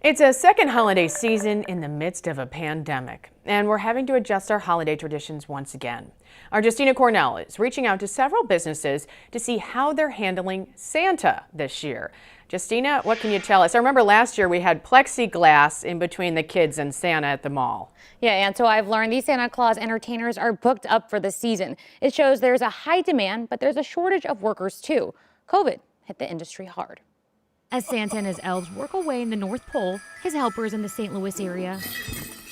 It's a second holiday season in the midst of a pandemic, and we're having to adjust our holiday traditions once again. Our Justina Cornell is reaching out to several businesses to see how they're handling Santa this year. Justina, what can you tell us? I remember last year we had plexiglass in between the kids and Santa at the mall. Yeah, and so I've learned these Santa Claus entertainers are booked up for the season. It shows there's a high demand, but there's a shortage of workers too. COVID hit the industry hard. As Santa and his elves work away in the North Pole, his helpers in the St. Louis area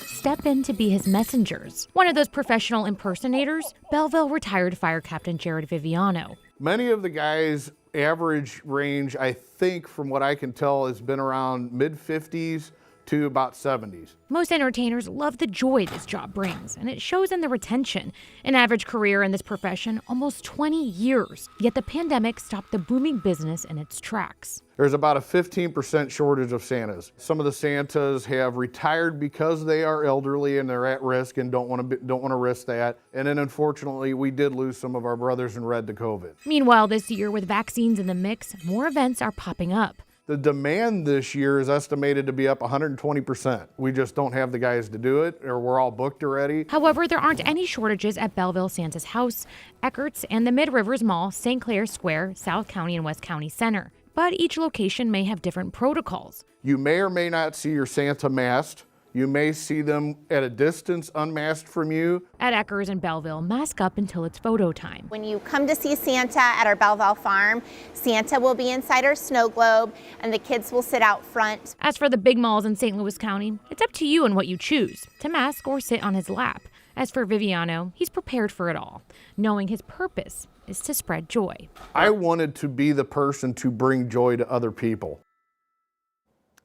step in to be his messengers. One of those professional impersonators, Belleville retired Fire Captain Jared Viviano. Many of the guys' average range, I think, from what I can tell, has been around mid-50s to about 70s. Most entertainers love the joy this job brings, and it shows in the retention. An average career in this profession, almost 20 years. Yet the pandemic stopped the booming business in its tracks. There's about a 15% shortage of Santas. Some of the Santas have retired because they are elderly and they're at risk and don't want to risk that. And then unfortunately, we did lose some of our brothers in red to COVID. Meanwhile, this year, with vaccines in the mix, more events are popping up. The demand this year is estimated to be up 120%. We just don't have the guys to do it, or we're all booked already. However, there aren't any shortages at Belleville Santa's House, Eckert's, and the Mid-Rivers Mall, St. Clair Square, South County and West County Center. But each location may have different protocols. You may or may not see your Santa masked. You may see them at a distance unmasked from you. At Eckers and Belleville, mask up until it's photo time. When you come to see Santa at our Belleville farm, Santa will be inside our snow globe and the kids will sit out front. As for the big malls in St. Louis County, it's up to you and what you choose, to mask or sit on his lap. As for Viviano, he's prepared for it all, knowing his purpose is to spread joy. I wanted to be the person to bring joy to other people.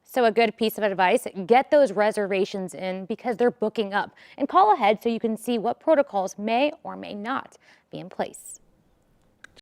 So a good piece of advice, get those reservations in because they're booking up, and call ahead so you can see what protocols may or may not be in place.